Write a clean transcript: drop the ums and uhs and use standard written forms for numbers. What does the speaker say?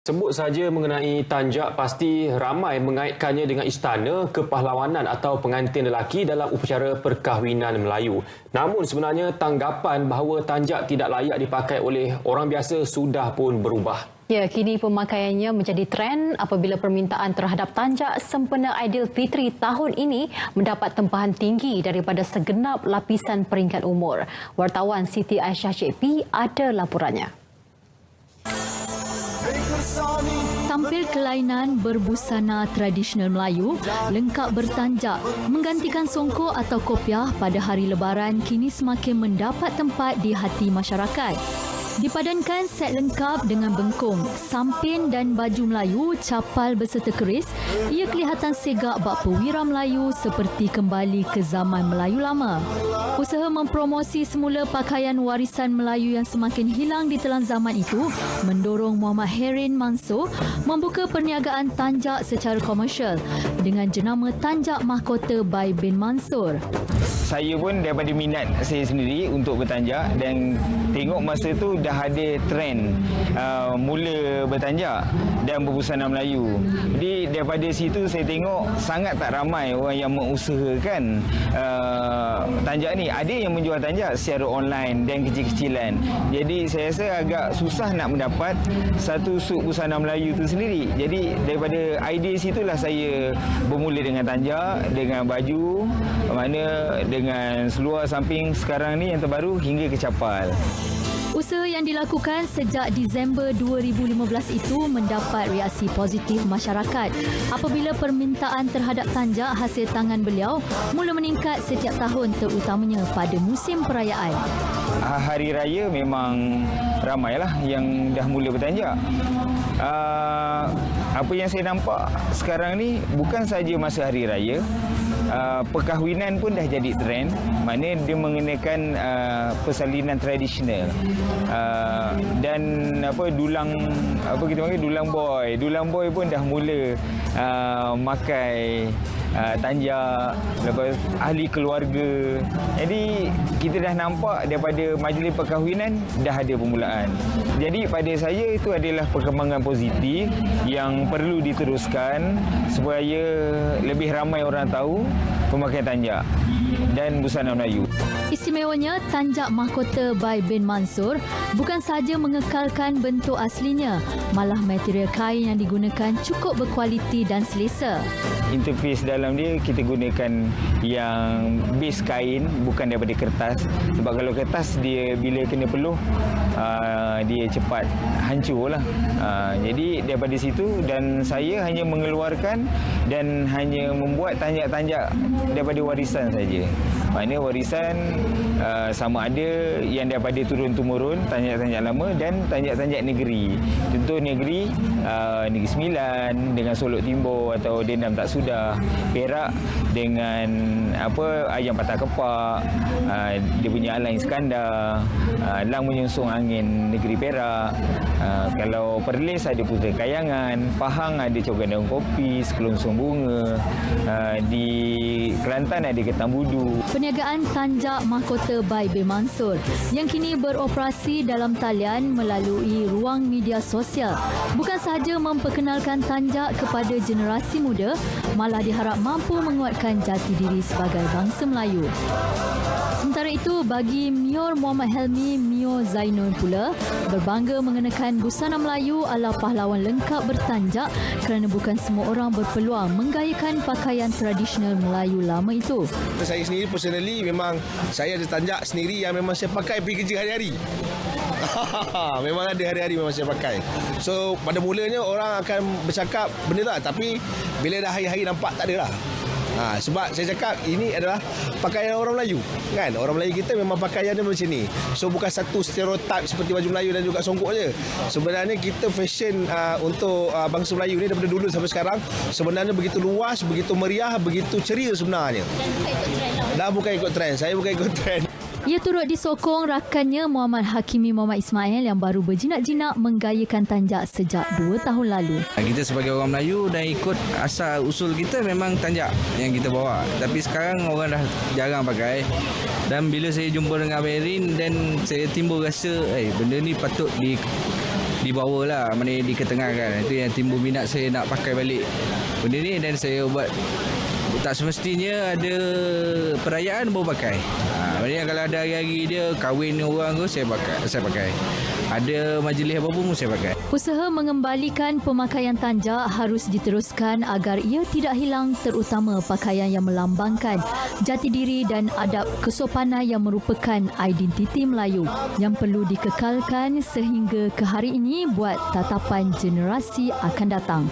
Sebut saja mengenai tanjak, pasti ramai mengaitkannya dengan istana, kepahlawanan atau pengantin lelaki dalam upacara perkahwinan Melayu. Namun sebenarnya tanggapan bahawa tanjak tidak layak dipakai oleh orang biasa sudah pun berubah. Ya, kini pemakaiannya menjadi trend apabila permintaan terhadap tanjak sempena Aidilfitri tahun ini mendapat tempahan tinggi daripada segenap lapisan peringkat umur. Wartawan Siti Aisyah Cik P ada laporannya. Tampil kelainan berbusana tradisional Melayu, lengkap bertanjak, menggantikan songkok atau kopiah pada hari Lebaran kini semakin mendapat tempat di hati masyarakat. Dipadankan set lengkap dengan bengkung, sampin dan baju Melayu, capal berserta keris, ia kelihatan segak bak pewira Melayu seperti kembali ke zaman Melayu lama. Usaha mempromosi semula pakaian warisan Melayu yang semakin hilang di telan zaman itu mendorong Muhammad Herin Mansor membuka perniagaan tanjak secara komersial dengan jenama Tanjak Mahkota by bin Mansor. Saya pun daripada minat saya sendiri untuk bertanjak dan tengok masa tu dah ada trend mula bertanjak dan berbusana Melayu. Jadi daripada situ saya tengok sangat tak ramai orang yang mengusahakan tanjak ni. Ada yang menjual tanjak secara online dan kecil-kecilan. Jadi saya rasa agak susah nak mendapat satu suit busana Melayu tu sendiri. Jadi daripada idea situlah saya bermula dengan tanjak, dengan baju, mana dengan seluar samping sekarang ni yang terbaru hingga ke capal. Usaha yang dilakukan sejak Disember 2015 itu mendapat reaksi positif masyarakat apabila permintaan terhadap tanjak hasil tangan beliau mula meningkat setiap tahun terutamanya pada musim perayaan. Hari raya memang ramailah yang dah mula bertanjak. Apa yang saya nampak sekarang ni bukan saja masa hari raya, perkahwinan pun dah jadi trend, mana dia mengenakan persalinan tradisional dan dulang kita panggil dulang boy pun dah mula makai tanjak, lepas ahli keluarga. Jadi kita dah nampak daripada majlis perkahwinan dah ada permulaan. Jadi pada saya itu adalah perkembangan positif yang perlu diteruskan supaya lebih ramai orang tahu pemakaian tanjak dan busana Melayu. Istimewanya, Tanjak Mahkota by bin Mansor bukan sahaja mengekalkan bentuk aslinya, malah material kain yang digunakan cukup berkualiti dan selesa. Interface dalam dia kita gunakan yang base kain, bukan daripada kertas. Sebab kalau kertas dia bila kena peluh, dia cepat hancur lah. Jadi daripada situ, dan saya hanya mengeluarkan dan hanya membuat tanjak-tanjak daripada warisan saja. Maknanya warisan sama ada yang daripada turun-temurun, tanjak-tanjak lama dan tanjak-tanjak negeri. Contoh negeri, Negeri Sembilan dengan Solok Timur atau Dendam Tak Sudah, Perak dengan ayam patah kepak, dia punya Alang Iskandar, Lang Menyungsung Angin Negeri Perak. Kalau Perlis ada Putera Kayangan, Pahang ada Cogan Daun Kopi, Sekelungsung Bunga, di Kelantan ada Ketam Budu. Perniagaan Tanjak Mahkota by bin Mansor yang kini beroperasi dalam talian melalui ruang media sosial bukan sahaja memperkenalkan tanjak kepada generasi muda, malah diharap mampu menguatkan jati diri sebagai bangsa Melayu. Sementara itu, bagi Mior Muhammad Helmi Mio Zainul pula, berbangga mengenakan busana Melayu ala pahlawan lengkap bertanjak kerana bukan semua orang berpeluang menggayakan pakaian tradisional Melayu lama itu. Saya sendiri personally memang saya ada tanjak sendiri yang memang saya pakai pergi kerja hari-hari. Memang ada hari-hari memang saya pakai. So pada mulanya orang akan bercakap benda tak, tapi bila dah hari-hari nampak tak ada lah. Sebab saya cakap ini adalah pakaian orang Melayu, kan? Orang Melayu kita memang pakaiannya macam ni. So bukan satu stereotip seperti baju Melayu dan juga songkok je. Sebenarnya kita fashion untuk bangsa Melayu ni daripada dulu sampai sekarang sebenarnya begitu luas, begitu meriah, begitu ceria sebenarnya. Dan bukan ikut trend. Saya bukan ikut trend. Ia turut disokong rakannya Muhammad Hakimi Muhammad Ismail yang baru berjinak-jinak menggayakan tanjak sejak 2 tahun lalu. Kita sebagai orang Melayu dan ikut asal usul kita memang tanjak yang kita bawa. Tapi sekarang orang dah jarang pakai. Dan bila saya jumpa dengan Abang Erin dan saya timbul rasa benda ni patut dibawalah, maknanya diketengahkan. Itu yang timbul minat saya nak pakai balik benda ni, dan saya buat tak semestinya ada perayaan baru pakai. Maknanya kalau ada hari-hari dia kahwin orang tu saya pakai. Ada majlis apa pun saya pakai. Usaha mengembalikan pemakaian tanjak harus diteruskan agar ia tidak hilang, terutama pakaian yang melambangkan jati diri dan adab kesopanan yang merupakan identiti Melayu yang perlu dikekalkan sehingga ke hari ini buat tatapan generasi akan datang.